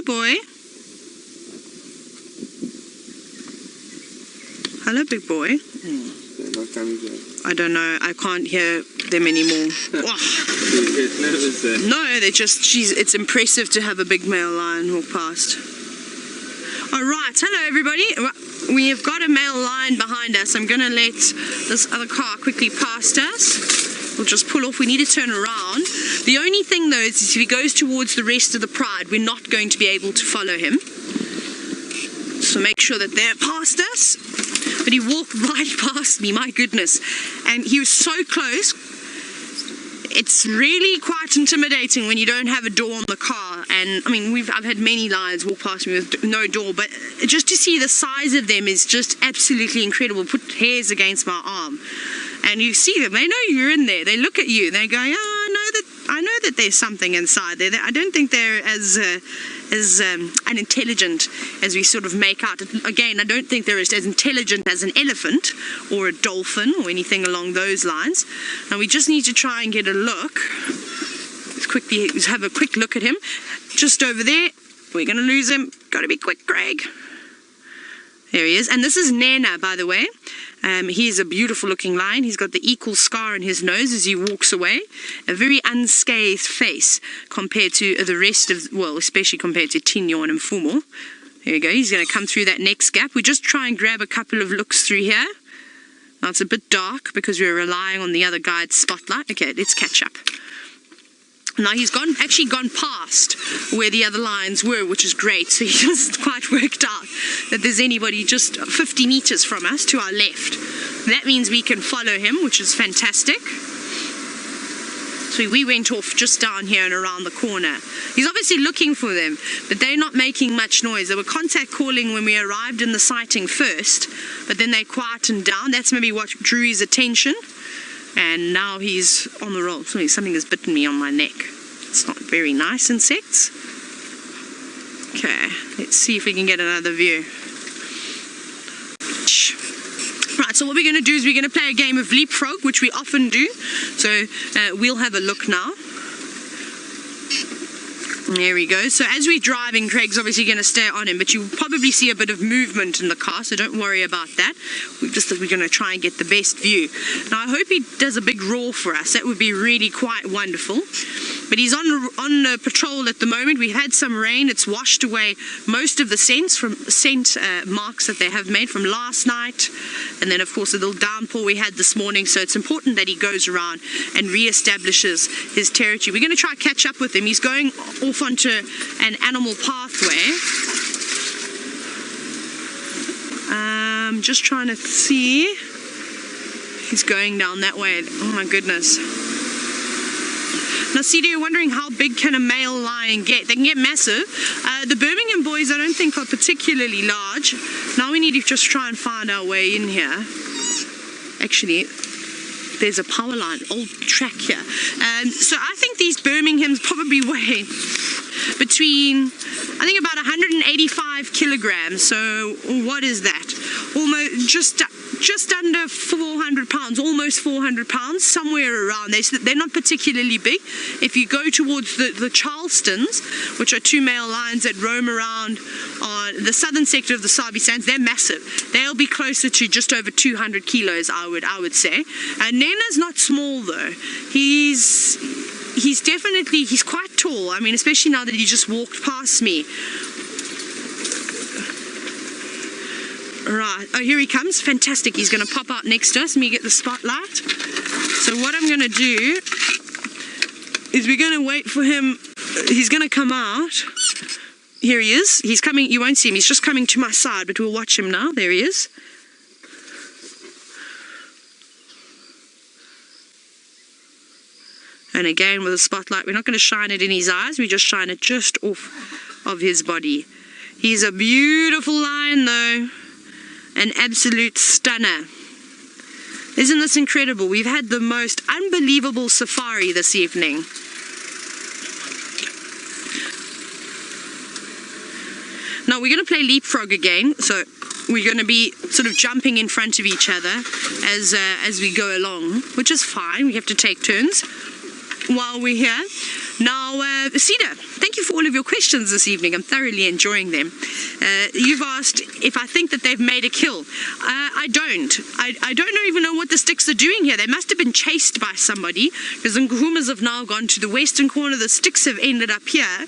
Hello, boy. Hello, big boy. I don't know. I can't hear them anymore. No, they're just. It's impressive to have a big male lion walk past. All right. Hello, everybody. We have got a male lion behind us. I'm going to let this other car quickly past us. We'll just pull off. We need to turn around. The only thing, though, is if he goes towards the rest of the pride, we're not going to be able to follow him. So make sure that they're past us. But he walked right past me, my goodness. And he was so close. It's really quite intimidating when you don't have a door on the car. And I mean, I've had many lions walk past me with no door, but just to see the size of them is just absolutely incredible. Put hairs against my arm. And you see them, they know you're in there. They look at you, they go, oh, I know that there's something inside there. I don't think they're as unintelligent as we sort of make out. Again, I don't think they're as intelligent as an elephant or a dolphin or anything along those lines. And we just need to try and get a look. Let's quickly have a quick look at him. Just over there. We're going to lose him. Got to be quick, Greg. There he is. And this is Nhenha, by the way. He is a beautiful looking lion. He's got the equal scar on his nose as he walks away. A very unscathed face compared to the rest of, well, especially compared to Tinyo and Mfumo. There you go. He's going to come through that next gap. We just try and grab a couple of looks through here. Now it's a bit dark because we're relying on the other guide's spotlight. Okay, let's catch up. Now he's actually gone past where the other lions were, which is great. So he hasn't quite worked out that there's anybody just 50 meters from us to our left. That means we can follow him, which is fantastic. So we went off just down here and around the corner. He's obviously looking for them, but they're not making much noise. They were contact calling when we arrived in the sighting first, but then they quietened down. That's maybe what drew his attention. And now he's on the roll. Something has bitten me on my neck. It's not very nice, insects. Okay, let's see if we can get another view. Right, so what we're going to do is we're going to play a game of leapfrog, which we often do. So we'll have a look now. There we go. So as we're driving, Craig's obviously going to stay on him, but you'll probably see a bit of movement in the car, so don't worry about that. We're going to try and get the best view. Now, I hope he does a big roar for us. That would be really quite wonderful. But he's on patrol at the moment. We've had some rain. It's washed away most of the scent marks that they have made from last night. And then, of course, a little downpour we had this morning. So it's important that he goes around and reestablishes his territory. We're going to try to catch up with him. He's going off onto an animal pathway. Just trying to see. He's going down that way. Oh, my goodness. Now, Cedo, you're wondering how big can a male lion get? They can get massive. The Birmingham boys, I don't think, are particularly large. Now we need to just try and find our way in here. Actually, there's a power line, old track here. So I think these Birminghams probably weigh between, I think, about 185 kilograms. So what is that? Almost just under 400 pounds, almost 400 pounds, somewhere around there. So they're not particularly big. If you go towards the Charlestons, which are two male lions that roam around on the southern sector of the Sabi Sands, they're massive. They'll be closer to just over 200 kilos, I would say. And Nhenha's not small though. He's quite tall. I mean, especially now that he just walked past me. Right, oh, here he comes. Fantastic. He's going to pop out next to us. Let me get the spotlight. So what I'm going to do is we're going to wait for him. He's going to come out. Here he is. He's coming. You won't see him. He's just coming to my side, but we'll watch him now. There he is. And again, with a spotlight, we're not going to shine it in his eyes. We just shine it just off of his body. He's a beautiful lion, though. An absolute stunner. Isn't this incredible? We've had the most unbelievable safari this evening. Now we're going to play leapfrog again. So we're going to be sort of jumping in front of each other as we go along, which is fine. We have to take turns while we're here. Now, Cheetah, thank you for all of your questions this evening. I'm thoroughly enjoying them. You've asked if I think that they've made a kill. I don't. I don't even know what the sticks are doing here. They must have been chased by somebody, because the Nguhumas have now gone to the western corner. The sticks have ended up here.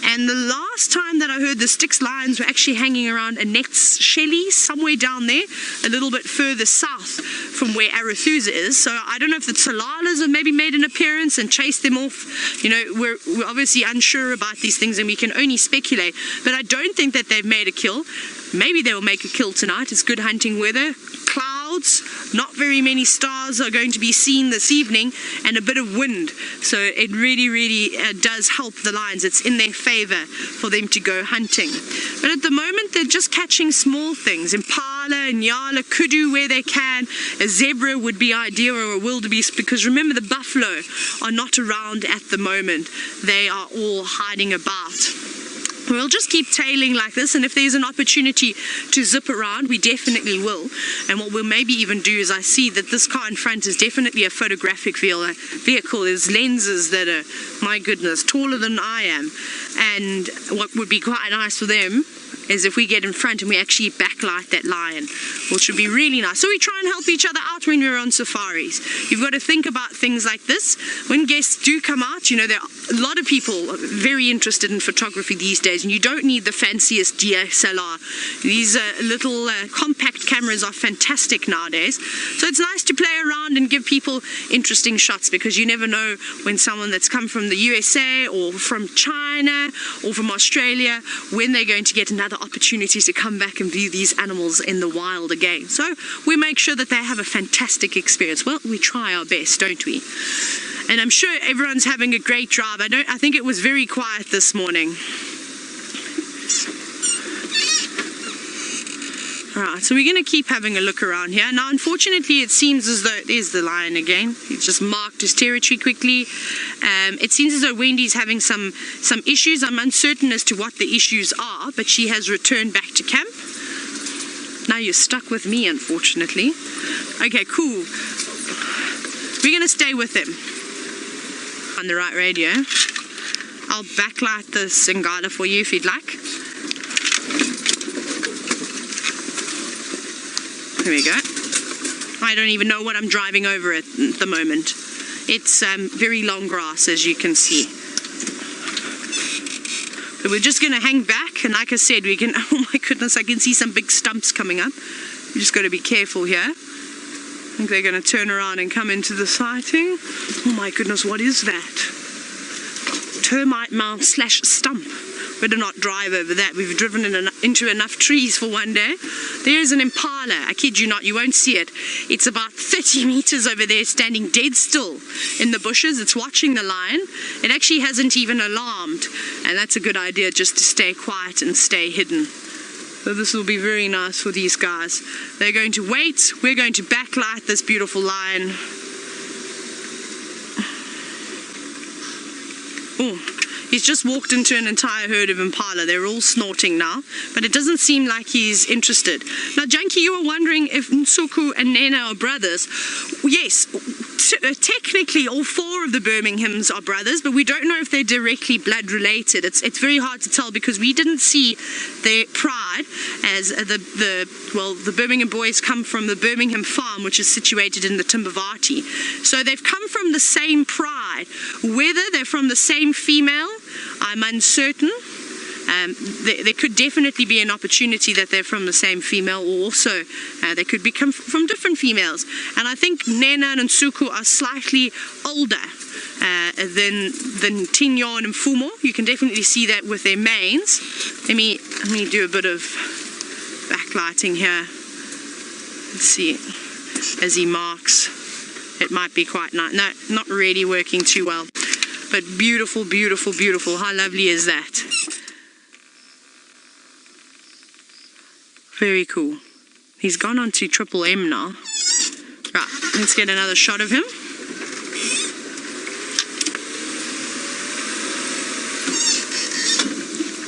And the last time that I heard, the Styx lions were actually hanging around Annette's Shelley, somewhere down there, a little bit further south from where Arathusa is. So I don't know if the Tsalalas have maybe made an appearance and chased them off. You know, we're obviously unsure about these things and we can only speculate. But I don't think that they've made a kill. Maybe they'll make a kill tonight. It's good hunting weather. Clouds, not very many stars are going to be seen this evening, and a bit of wind. So it really does help the lions. It's in their favor for them to go hunting. But at the moment, they're just catching small things. Impala, nyala, kudu where they can. A zebra would be ideal, or a wildebeest, because remember, the buffalo are not around at the moment. They are all hiding about. We'll just keep tailing like this, and if there's an opportunity to zip around, we definitely will. And what we'll maybe even do is, I see that this car in front is definitely a photographic vehicle. There's lenses that are, my goodness, taller than I am. And what would be quite nice for them is if we get in front and we actually backlight that lion, which would be really nice. So we try and help each other out when we're on safaris. You've got to think about things like this. When guests do come out, you know, there are a lot of people very interested in photography these days, and you don't need the fanciest DSLR. These little compact cameras are fantastic nowadays. So it's nice to play around and give people interesting shots, because you never know when someone that's come from the USA or from China or from Australia, when they're going to get another opportunity to come back and view these animals in the wild again. So we make sure that they have a fantastic experience. Well, we try our best, don't we? And I'm sure everyone's having a great drive. I think it was very quiet this morning. Alright, so we're going to keep having a look around here. Now, unfortunately, it seems as though there's the lion again. He just marked his territory quickly. It seems as though Wendy's having some issues. I'm uncertain as to what the issues are, but she has returned back to camp. Now you're stuck with me, unfortunately. Okay, cool. We're going to stay with him on the right radio. I'll backlight the Singala for you if you'd like. There we go. I don't even know what I'm driving over at the moment. It's very long grass, as you can see. But we're just going to hang back, and like I said, we can, oh my goodness, I can see some big stumps coming up. You just got to be careful here. I think they're going to turn around and come into the sighting. Oh my goodness, what is that? Termite mound / stump. Better not drive over that. We've driven into enough trees for one day. There's an impala. I kid you not, you won't see it. It's about 30 meters over there, standing dead still in the bushes. It's watching the lion. It actually hasn't even alarmed, and that's a good idea, just to stay quiet and stay hidden. So this will be very nice for these guys. They're going to wait. We're going to backlight this beautiful lion. Oh. He's just walked into an entire herd of impala. They're all snorting now, but it doesn't seem like he's interested. Now, Junkie, you were wondering if Nsuku and Nhenha are brothers. Yes, technically all 4 of the Birminghams are brothers, but we don't know if they're directly blood related. It's very hard to tell, because we didn't see their pride, as the Birmingham boys come from the Birmingham farm, which is situated in the Timbavati. So they've come from the same pride. Whether they're from the same female, I'm uncertain. There could definitely be an opportunity that they're from the same female, or also they could become from different females. And I think Nhenha and Nsuku are slightly older than Tinyo and Mfumo. You can definitely see that with their manes. Let me do a bit of backlighting here. Let's see, as he marks. It might be quite nice. No, not really working too well. But beautiful, beautiful, beautiful. How lovely is that? Very cool. He's gone on to Triple M now. Right, let's get another shot of him.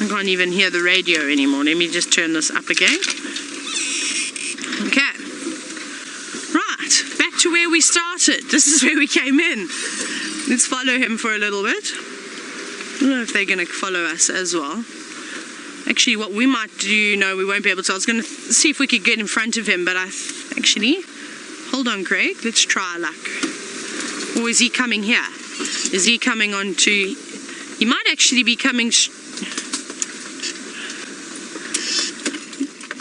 I can't even hear the radio anymore. Let me just turn this up again. Okay. Right, back to where we started. This is where we came in. Let's follow him for a little bit. don't know if they're going to follow us as well. Actually, what we might do, no, we won't be able to. I was going to see if we could get in front of him, but actually, hold on, Craig. Let's try our luck. Or is he coming here? Is he coming on to... He might actually be coming...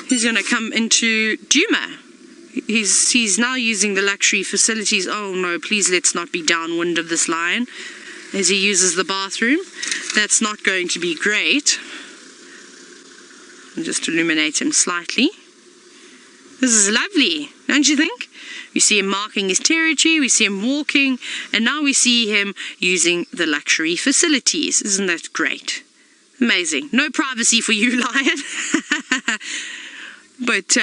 He's going to come into Djuma. He's now using the luxury facilities. Oh no, please let's not be downwind of this lion as he uses the bathroom. That's not going to be great. I'll just illuminate him slightly. This is lovely, don't you think? We see him marking his territory, we see him walking, and now we see him using the luxury facilities. Isn't that great? Amazing. No privacy for you, lion. But,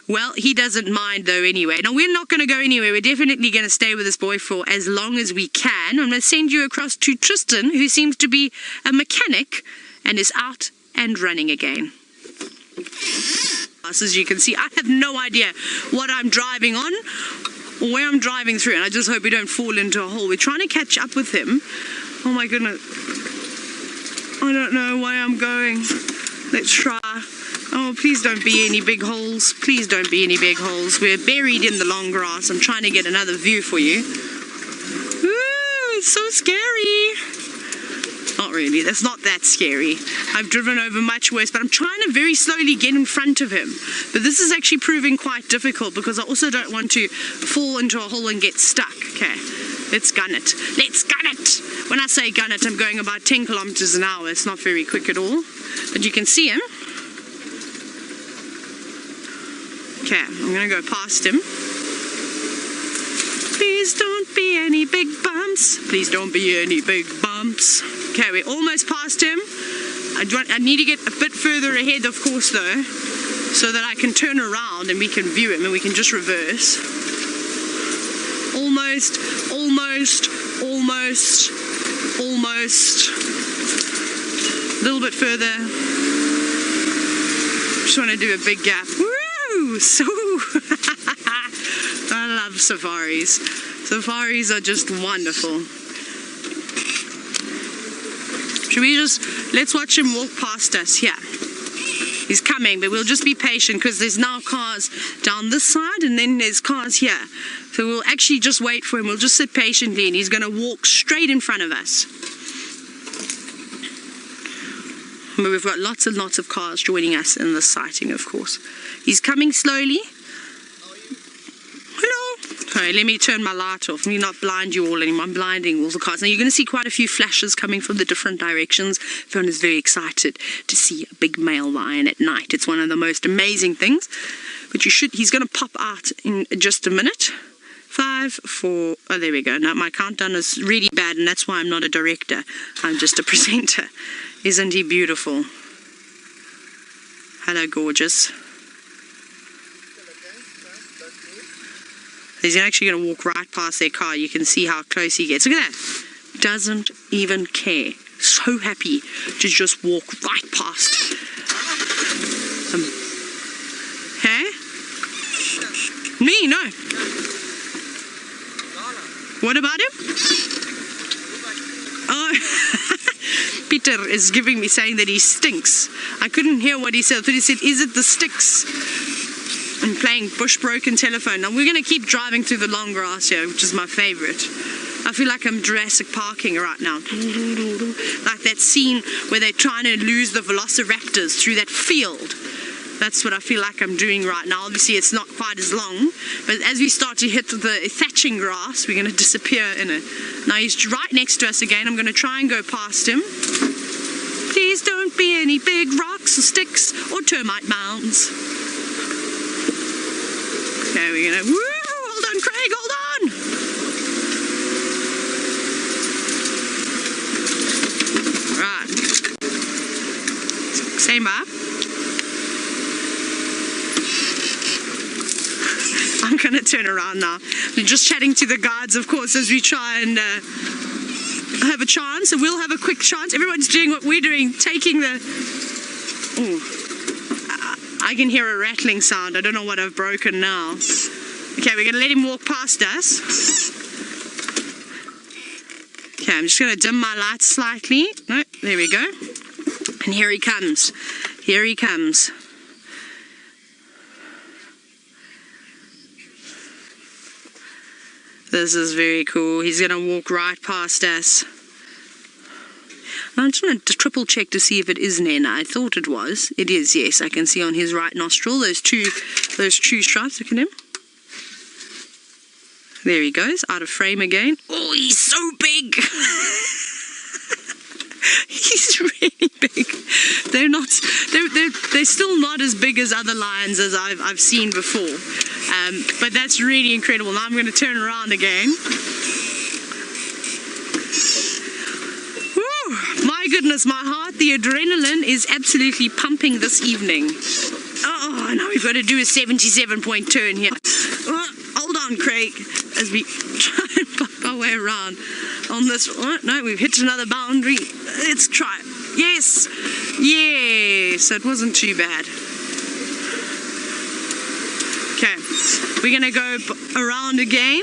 well, he doesn't mind though anyway. Now, we're not going to go anywhere. We're definitely going to stay with this boy for as long as we can. I'm going to send you across to Tristan, who seems to be a mechanic and is out and running again. As you can see, I have no idea what I'm driving on or where I'm driving through, and I just hope we don't fall into a hole. We're trying to catch up with him. Oh my goodness. I don't know where I'm going. Let's try. Oh, please don't be any big holes. Please don't be any big holes. We're buried in the long grass. I'm trying to get another view for you. Ooh, it's so scary. Not really. That's not that scary. I've driven over much worse, but I'm trying to very slowly get in front of him. But this is actually proving quite difficult because I also don't want to fall into a hole and get stuck. Okay, let's gun it. Let's gun it. When I say gun it, I'm going about 10 kilometers an hour. It's not very quick at all. But you can see him. Okay, I'm going to go past him. Please don't be any big bumps. Please don't be any big bumps. Okay, we're almost past him. I need to get a bit further ahead, of course, though, so that I can turn around and we can view him and we can just reverse. Almost, almost, almost, almost. A little bit further. Just want to do a big gap. Woo! So I love safaris. Safaris are just wonderful. Should we let's watch him walk past us here. He's coming, but we'll just be patient because there's now cars down this side and then there's cars here. So we'll actually just wait for him. We'll just sit patiently and he's going to walk straight in front of us. But we've got lots and lots of cars joining us in this sighting, of course. He's coming slowly. Hello. Sorry, let me turn my light off. Let me not blind you all anymore. I'm blinding all the cars. Now you're going to see quite a few flashes coming from the different directions. Everyone is very excited to see a big male lion at night. It's one of the most amazing things. But he's going to pop out in just a minute. 5, 4, oh there we go. Now my countdown is really bad and that's why I'm not a director. I'm just a presenter. Isn't he beautiful? Hello, gorgeous. He's actually going to walk right past their car. You can see how close he gets. Look at that. Doesn't even care. So happy to just walk right past. Hey? Me? No. What about him? Oh, Peter is giving me saying that he stinks. I couldn't hear what he said. I thought he said, is it the sticks? I'm playing bush broken telephone. Now we're going to keep driving through the long grass here, which is my favorite. I feel like I'm Jurassic Parking right now. Like that scene where they're trying to lose the velociraptors through that field. That's what I feel like I'm doing right now. Obviously it's not quite as long, but as we start to hit the thatching grass, we're going to disappear in it. Now he's right next to us again. I'm going to try and go past him. Please don't be any big rocks or sticks or termite mounds. Okay, we're going to... Woo! Hold on, Craig, hold on! Right. Same up. I'm going to turn around now. We're just chatting to the guides, of course, as we try and have a chance. So we'll have a quick chance. Everyone's doing what we're doing, taking the... Oh, I can hear a rattling sound. I don't know what I've broken now. Okay, we're going to let him walk past us. Okay, Okay, I'm just going to dim my lights slightly. No, there we go. And here he comes. Here he comes. This is very cool. He's going to walk right past us. I'm just going to triple check to see if it is Nhenha. I thought it was. It is, yes. I can see on his right nostril those two stripes. Look at him. There he goes, out of frame again. Oh, he's so big. He's really big. They're still not as big as other lions as I've seen before. But that's really incredible. Now I'm going to turn around again. Whew, my goodness, my heart, the adrenaline is absolutely pumping this evening. Oh, now we've got to do a 77-point turn here. Hold on, Craig, as we try and pop our way around on this. Oh, no, we've hit another boundary. Let's try it. Yes. Yes, it wasn't too bad. Okay, we're going to go around again.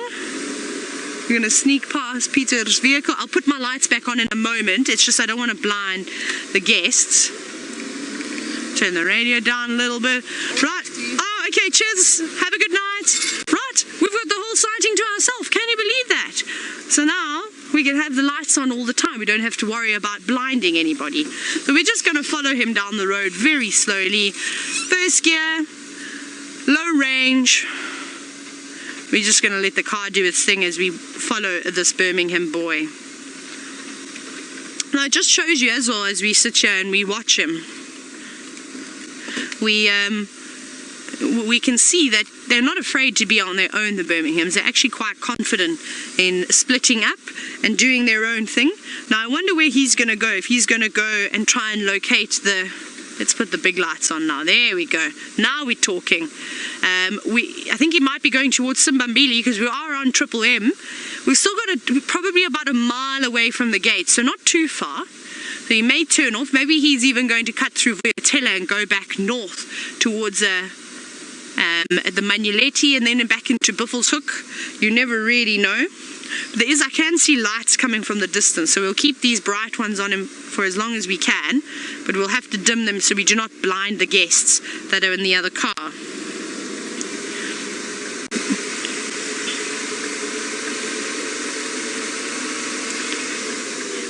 We're going to sneak past Peter's vehicle. I'll put my lights back on in a moment. It's just I don't want to blind the guests. Turn the radio down a little bit. Right. Oh, okay, cheers. Have a good night. Right, we've got the whole sighting to ourselves. Can you believe that? So now we can have the lights on all the time. We don't have to worry about blinding anybody. So we're just going to follow him down the road very slowly. First gear, low range. We're just going to let the car do its thing as we follow this Birmingham boy. Now it just shows you as well as we sit here and we watch him. We can see that they're not afraid to be on their own, the Birminghams. They're actually quite confident in splitting up and doing their own thing. Now I wonder where he's going to go, if he's going to go and try and locate the... Let's put the big lights on now. There we go. Now we're talking. I think he might be going towards Simbambili because we are on Triple M. We've still got probably about a mile away from the gate, so not too far. So he may turn off. Maybe he's even going to cut through Vuyatela and go back north towards the Manuleti and then back into Buffelshoek. You never really know. But I can see lights coming from the distance, so we'll keep these bright ones on him for as long as we can, but we'll have to dim them so we do not blind the guests that are in the other car.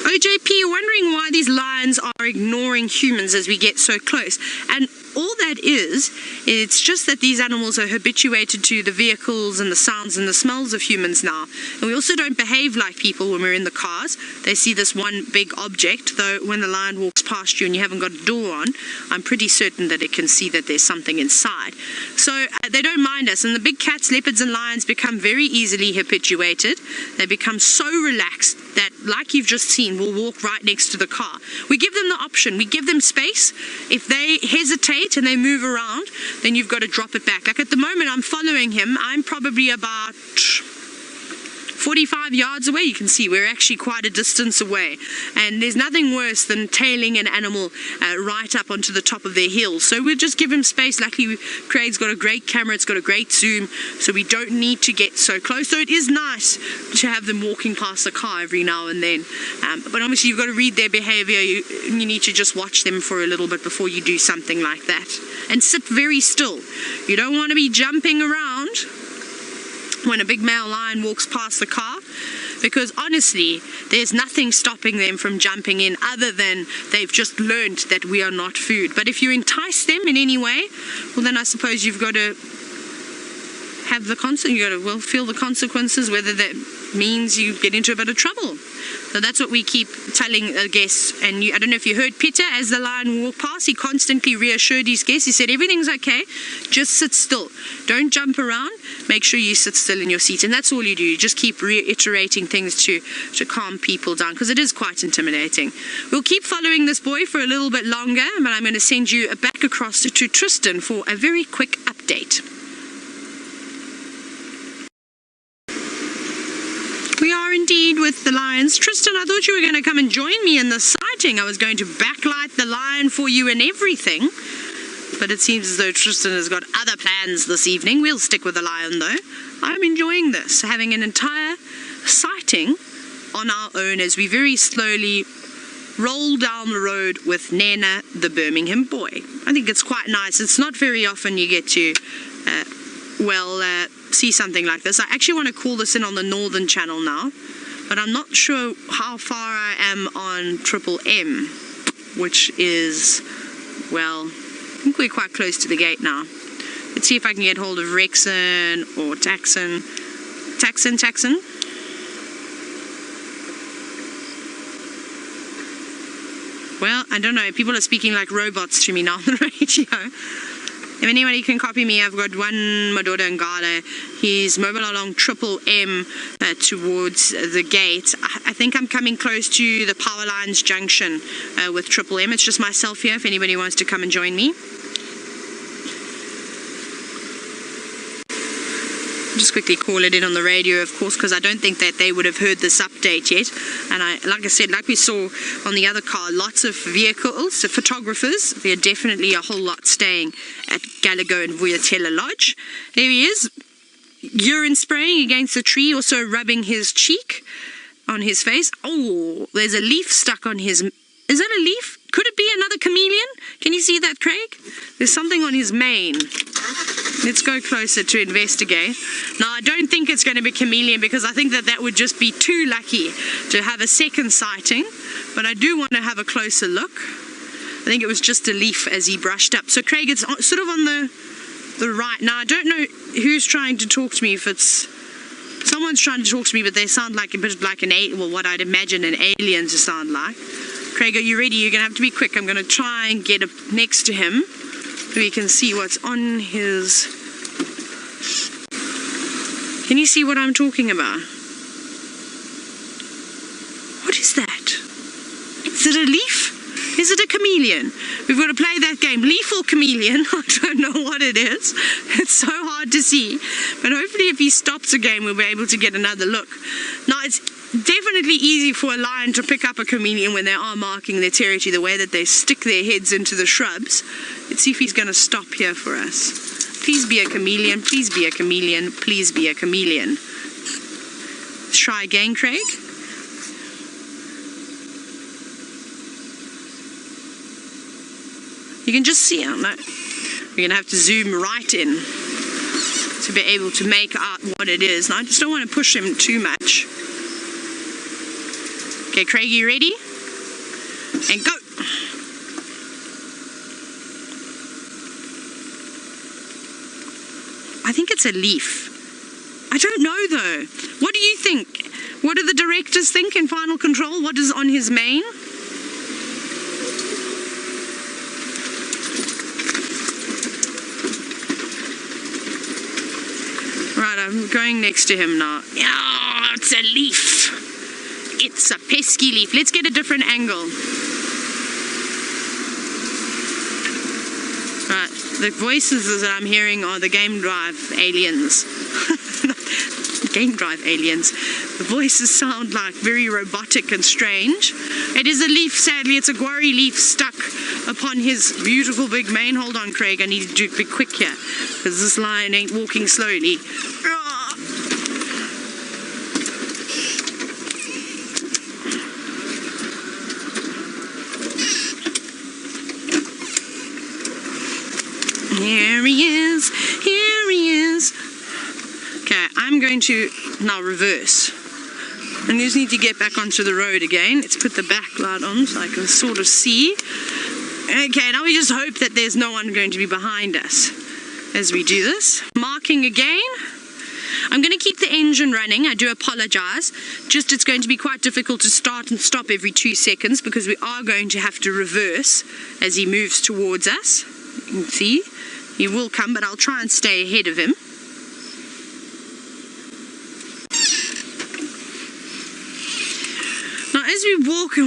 OJP, you're wondering why these lions are ignoring humans as we get so close. And all that is, it's just that these animals are habituated to the vehicles and the sounds and the smells of humans now. And we also don't behave like people when we're in the cars. They see this one big object, though when the lion walks past you and you haven't got a door on, I'm pretty certain that it can see that there's something inside. So they don't mind us. And the big cats, leopards and lions become very easily habituated. They become so relaxed that, like you've just seen, will walk right next to the car. We give them the option. We give them space. If they hesitate and they move around, then you've got to drop it back. Like at the moment, I'm following him. I'm probably about 45 yards away. You can see we're actually quite a distance away, and there's nothing worse than tailing an animal right up onto the top of their heels. So we'll just give him space. Luckily, Craig's got a great camera. It's got a great zoom, so we don't need to get so close. So it is nice to have them walking past the car every now and then, but obviously you've got to read their behavior. You need to just watch them for a little bit before you do something like that, and sit very still. You don't want to be jumping around when a big male lion walks past the car, because honestly there's nothing stopping them from jumping in other than they've just learned that we are not food. But if you entice them in any way, well, then I suppose you've got to have the feel the consequences, whether that means you get into a bit of trouble. So that's what we keep telling the guests. And I don't know if you heard Peter, as the lion walked past, he constantly reassured his guests. He said, everything's okay, just sit still. Don't jump around, make sure you sit still in your seat. And that's all you do. You just keep reiterating things to calm people down, because it is quite intimidating. We'll keep following this boy for a little bit longer, but I'm going to send you back across to Tristan for a very quick update. We are indeed with the lions. Tristan, I thought you were going to come and join me in the sighting. I was going to backlight the lion for you and everything. But it seems as though Tristan has got other plans this evening. We'll stick with the lion though. I'm enjoying this, having an entire sighting on our own as we very slowly roll down the road with Nhenha, the Birmingham boy. I think it's quite nice. It's not very often you get to see something like this. I actually want to call this in on the Northern Channel now, but I'm not sure how far I am on Triple M, which is, well, I think we're quite close to the gate now. Let's see if I can get hold of Rexon or Taxon. Taxon. Well, I don't know. People are speaking like robots to me now on the radio. If anybody can copy me, I've got one Madoda Ngala. He's mobile along Triple M towards the gate. I think I'm coming close to the Power Lines junction with Triple M. It's just myself here if anybody wants to come and join me. Just quickly call it in on the radio, of course, because I don't think that they would have heard this update yet. And like I said, like we saw on the other car, lots of vehicles, the photographers. There are definitely a whole lot staying at Gallagher and Vuyatela Lodge. There he is, urine spraying against the tree, also rubbing his cheek on his face. Oh, there's a leaf stuck on his... Is that a leaf? Could it be another chameleon? Can you see that, Craig? There's something on his mane. Let's go closer to investigate. Now, I don't think it's going to be chameleon because I think that would just be too lucky to have a second sighting. But I do want to have a closer look. I think it was just a leaf as he brushed up. So, Craig, it's sort of on the right. Now, I don't know who's trying to talk to me. If it's... Someone's trying to talk to me, but they sound like a bit like what I'd imagine an alien to sound like. Craig, are you ready? You're going to have to be quick. I'm going to try and get up next to him so we can see what's on his... Can you see what I'm talking about? What is that? Is it a leaf? Is it a chameleon? We've got to play that game. Leaf or chameleon? I don't know what it is. It's so hard to see. But hopefully if he stops again, we'll be able to get another look. Now, it's definitely easy for a lion to pick up a chameleon when they are marking their territory, the way that they stick their heads into the shrubs. Let's see if he's going to stop here for us. Please be a chameleon, please be a chameleon, please be a chameleon. Let's try again, Craig. You can just see, we're going to have to zoom right in to be able to make out what it is. Now, I just don't want to push him too much. Okay, Craig, you ready? And go! I think it's a leaf. I don't know, though. What do you think? What do the directors think in Final Control? What is on his mane? Right, I'm going next to him now. Yeah, it's a leaf. It's a pesky leaf. Let's get a different angle. Right, the voices that I'm hearing are the Game Drive aliens. Game Drive aliens. The voices sound like very robotic and strange. It is a leaf, sadly. It's a guarri leaf stuck upon his beautiful big mane. Hold on, Craig. I need to be quick here because this lion ain't walking slowly. Here he is, here he is. Okay, I'm going to now reverse. I just need to get back onto the road again. Let's put the backlight on so I can sort of see. Okay, now we just hope that there's no one going to be behind us as we do this. Marking again. I'm going to keep the engine running. I do apologize. Just it's going to be quite difficult to start and stop every 2 seconds because we are going to have to reverse as he moves towards us. You can see. He will come, but I'll try and stay ahead of him. Now, as we walk,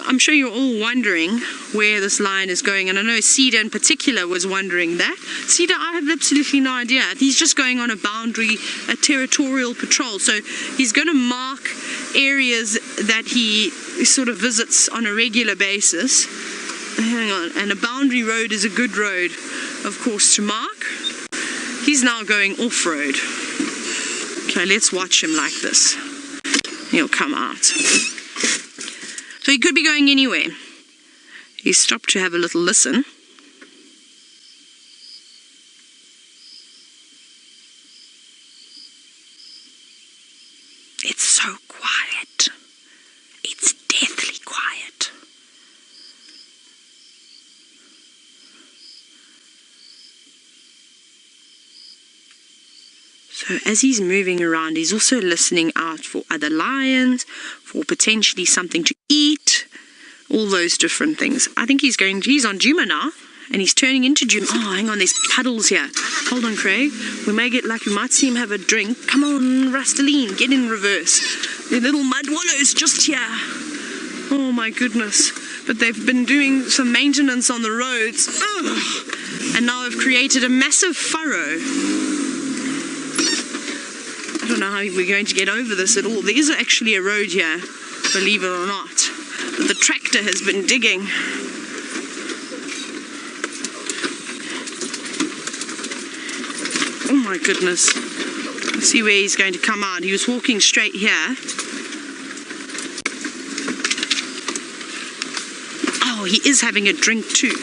I'm sure you're all wondering where this lion is going, and I know Cheetah in particular was wondering that. Cheetah, I have absolutely no idea. He's just going on a territorial patrol, so he's going to mark areas that he sort of visits on a regular basis. Hang on, and a boundary road is a good road, of course, to mark. He's now going off-road. Okay, let's watch him like this. he'll come out. So he could be going anywhere. He stopped to have a little listen. It's so quiet. It's deathly quiet. So as he's moving around, he's also listening out for other lions, for potentially something to eat, all those different things. I think he's on Djuma now, and he's turning into Djuma. Oh, hang on, there's puddles here. Hold on, Craig. We may get lucky. We might see him have a drink. Come on, Rasteline, get in reverse. The little mud wallows just here. Oh my goodness. But they've been doing some maintenance on the roads. Ugh. And now have created a massive furrow. I don't know how we're going to get over this at all. There is actually a road here, believe it or not. But the tractor has been digging. Oh my goodness. Let's see where he's going to come out. He was walking straight here. Oh, he is having a drink too.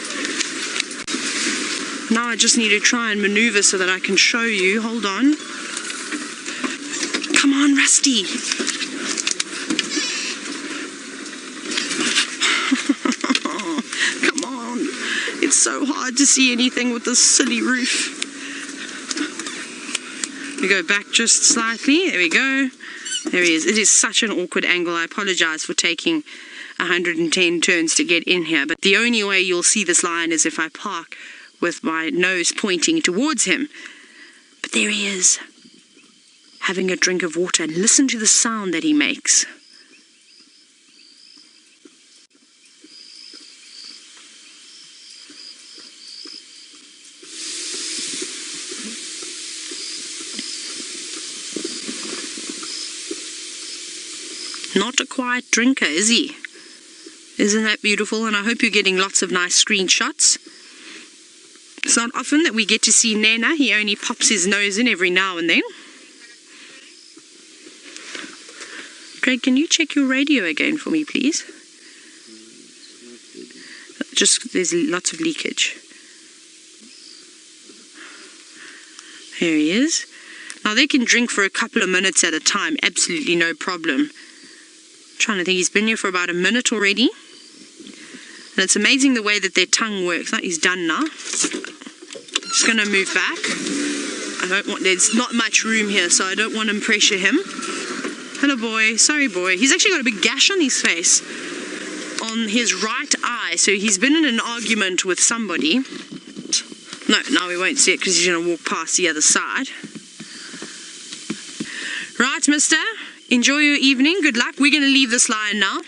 Now I just need to try and maneuver so that I can show you. Hold on. Come on, Rusty. Come on. It's so hard to see anything with this silly roof. We go back just slightly. There we go. There he is. It is such an awkward angle. I apologize for taking 110 turns to get in here. But the only way you'll see this lion is if I park with my nose pointing towards him. But there he is, having a drink of water, and listen to the sound that he makes. Not a quiet drinker, is he? Isn't that beautiful? And I hope you're getting lots of nice screenshots. It's not often that we get to see Nhenha. He only pops his nose in every now and then. Craig, can you check your radio again for me, please? Just, there's lots of leakage. There he is. Now they can drink for a couple of minutes at a time, absolutely no problem. I'm trying to think, he's been here for about a minute already. And it's amazing the way that their tongue works. He's done now. Just going to move back. There's not much room here, so I don't want to pressure him. Hello, boy. Sorry, boy. He's actually got a big gash on his face, on his right eye. So he's been in an argument with somebody. No, now we won't see it because he's going to walk past the other side. Right, mister. Enjoy your evening. Good luck. We're going to leave this lion now.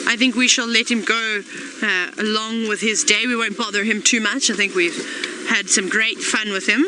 I think we shall let him go along with his day. We won't bother him too much. I think we've had some great fun with him.